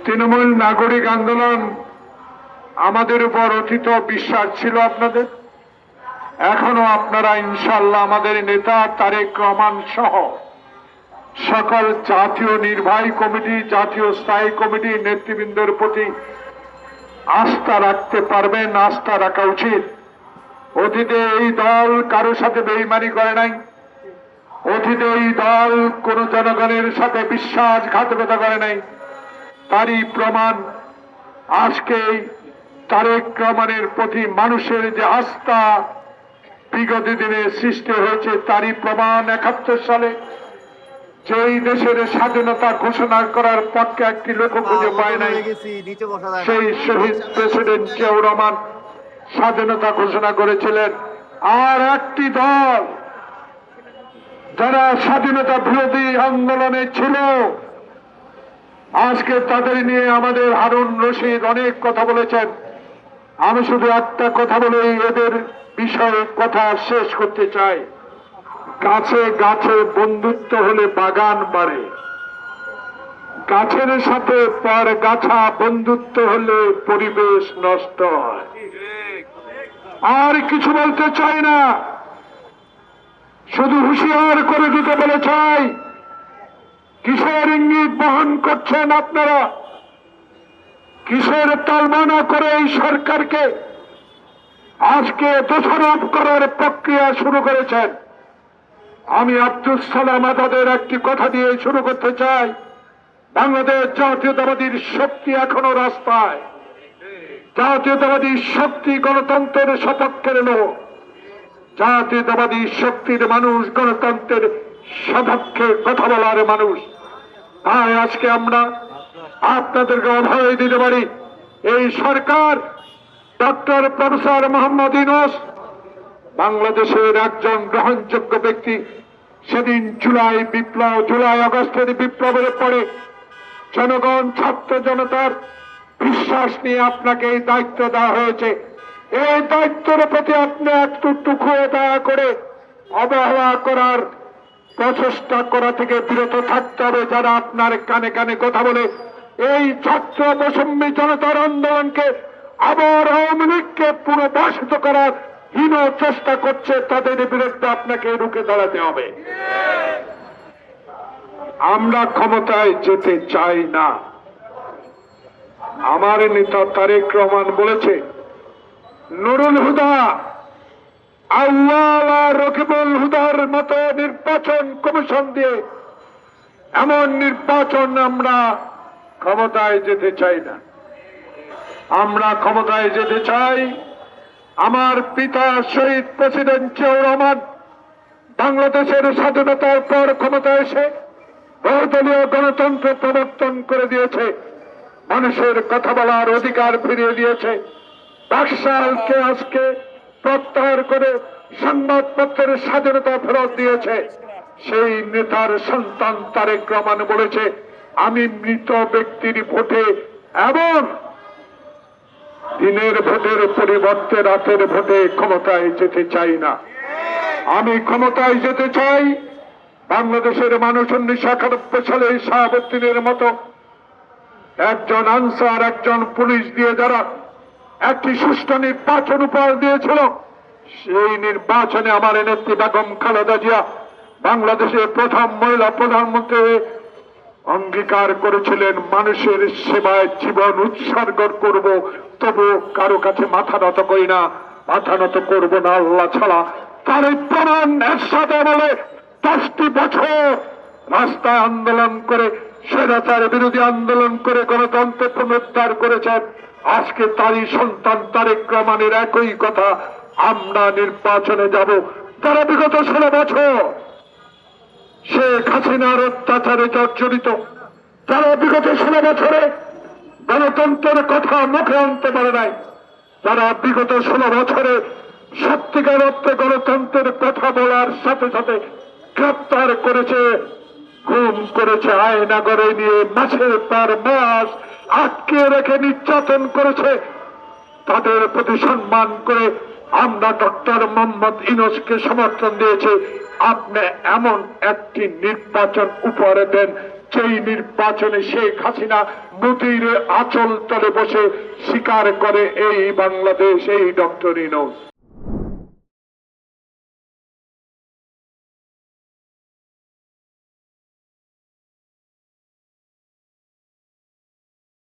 তৃণমূল নাগরিক আন্দোলন আমাদের উপর অতীত বিশ্বাস ছিল আপনাদের, এখনো আপনারা ইনশাআল্লাহ আমাদের নেতা তারেক রহমান সহ সকল জাতীয় নির্বাহী কমিটি, জাতীয় স্থায়ী কমিটি নেতৃবৃন্দের প্রতি আস্থা রাখতে পারবেন, আস্থা রাখা উচিত। অতীতে এই দল কারো সাথে বেইমানি করে নাই, অতীতে এই দল কোন জনগণের সাথে বিশ্বাসঘাতকতা করে নাই। তারই প্রমাণ আজকে তারেক রহমানের প্রতি মানুষের যে আস্থা বিগত দিনে সৃষ্টি হয়েছে, তারই প্রমাণ ৭১ সালে যেই দেশের স্বাধীনতা ঘোষণা করার পক্ষে একটি লোক খুঁজে পায় নাই, সেই শহীদ প্রেসিডেন্ট জিয়াউর রহমান স্বাধীনতা ঘোষণা করেছিলেন। আর একটি দল যারা স্বাধীনতা বিরোধী আন্দোলনে ছিল, আজকে তাদের নিয়ে আমাদের হারুন রশিদ অনেক কথা বলেছেন। আমি শুধু একটা কথা বলে এদের বিষয়ে কথা শেষ করতে চাই। গাছে গাছে বন্ধুত্ব হলে বাগান বাড়ে, গাছের সাথে পর গাছা বন্ধুত্ব হলে পরিবেশ নষ্ট হয়। আর কিছু বলতে চাই না, শুধু হুঁশিয়ার করে দিতে বলে চাই। কিসের ইঙ্গিত বহন করছেন আপনারা? কিসের তালমানা করে এই সরকারকে আজকে দোষারোপ করার প্রক্রিয়া শুরু করেছেন? আমি আব্দুল সালাম আজাদের একটি কথা দিয়ে শুরু করতে চাই। বাংলাদেশ জাতীয়তাবাদীর শক্তি এখনো রাস্তায়, জাতীয়তাবাদী শক্তি গণতন্ত্রের সপক্ষের লোক, জাতীয়তাবাদী শক্তির মানুষ গণতন্ত্রের সপক্ষে কথা বলার মানুষ। তাই আজকে আমরা আপনাদেরকে অভয় দিতে পারি। এই সরকার ডক্টর প্রফেসর মোহাম্মদ ইউনূস বাংলাদেশের একজন গ্রহণযোগ্য ব্যক্তি। সেদিন জুলাই আগস্টের বিপ্লবের পরে জনগণ, ছাত্র জনতার বিশ্বাস নিয়ে আপনাকে এই দায়িত্ব দেওয়া হয়েছে। এই দায়িত্বের প্রতি আপনি একটুকু দয়া করে অবহেলা করার প্রচেষ্টা করা থেকে বিরত থাকতে হবে। যারা আপনার কানে কানে কথা বলে এই ছাত্র বৈষম্যী জনতার আন্দোলনকে আবার আওয়ামী লীগকে পুনর্বাসিত করার হীন চেষ্টা করছে, তাদের বিরুদ্ধে আপনাকে রুখে দাঁড়াতে হবে। আমরা ক্ষমতায় যেতে চাই না। আমার নেতা তারেক রহমান বলেছে, নুরুল হুদা, আউয়াল আর রকিবুল হুদার মতো নির্বাচন কমিশন দিয়ে এমন নির্বাচন আমরা ক্ষমতায় যেতে চাই না। আমরা ক্ষমতায় যেতে চাই আমার পিতা শহীদ প্রেসিডেন্ট জিয়াউর রহমান বাংলাদেশের স্বাধীনতার পর ক্ষমতায় এসে বহুদলীয় গণতন্ত্র প্রবর্তন করে দিয়েছে, মানুষের কথা বলার অধিকার ফিরিয়ে দিয়েছে, বাকশালকে আজকে প্রত্যাহার করে সংবাদপত্রের স্বাধীনতা ফেরত দিয়েছে। সেই নেতার সন্তান তারেক রহমান বলেছে, আমি মৃত ব্যক্তির ভোটে এবং দিনের ভোটের পরিবর্তে রাতের ভোটে ক্ষমতায় যেতে চাই না। আমি ক্ষমতায় যেতে চাই বাংলাদেশের মানুষ 1991 সালে শাহাবুদ্দিনের মতো একজন আনসার, একজন পুলিশ দিয়ে যারা একটি সুষ্ঠু নির্বাচন উপহার দিয়েছিল, সেই নির্বাচনে আমার নেত্রী বেগম খালেদা জিয়া বাংলাদেশের প্রথম মহিলা প্রধানমন্ত্রী অঙ্গীকার করেছিলেন, মানুষের সেবায় জীবন উৎসর্গ করব, তবু কারো কাছে মাথা নত করি না, মাথা নত করবো না আল্লাহ ছাড়া। তার প্রমাণ একসাথে বলে 10টি বছর রাস্তায় আন্দোলন করে, স্বৈরাচার বিরোধী আন্দোলন করে গণতন্ত্র পুনরুদ্ধার করেছেন। আজকে তারই সন্তান তারেক রহমানের একই কথা, আমরা নির্বাচনে যাব। তারা বিগত 16 বছর শেখ হাসিনার অত্যাচারে জর্জরিত, যারা বিগত 16 বছরে গণতন্ত্রের কথা মুখে আনতে পারে নাই, যারা বিগত 16 বছরে সত্যিকার অর্থে গণতন্ত্রের কথা বলার সাথে সাথে গ্রেপ্তার করেছে, গুম করেছে, আয়না করে নিয়ে মাসের পর মাস আটকে রেখে নির্যাতন করেছে, তাদের প্রতি সম্মান করে আমরা ডক্টর মোহাম্মদ ইউনূসকে সমর্থন দিয়েছি। আপনি এমন একটি নির্বাচন উপহার দেন যেই নির্বাচনে শেখ হাসিনা মোদির আঁচল তলে বসে স্বীকার করে এই বাংলাদেশ, এই ডক্টর ইউনূস।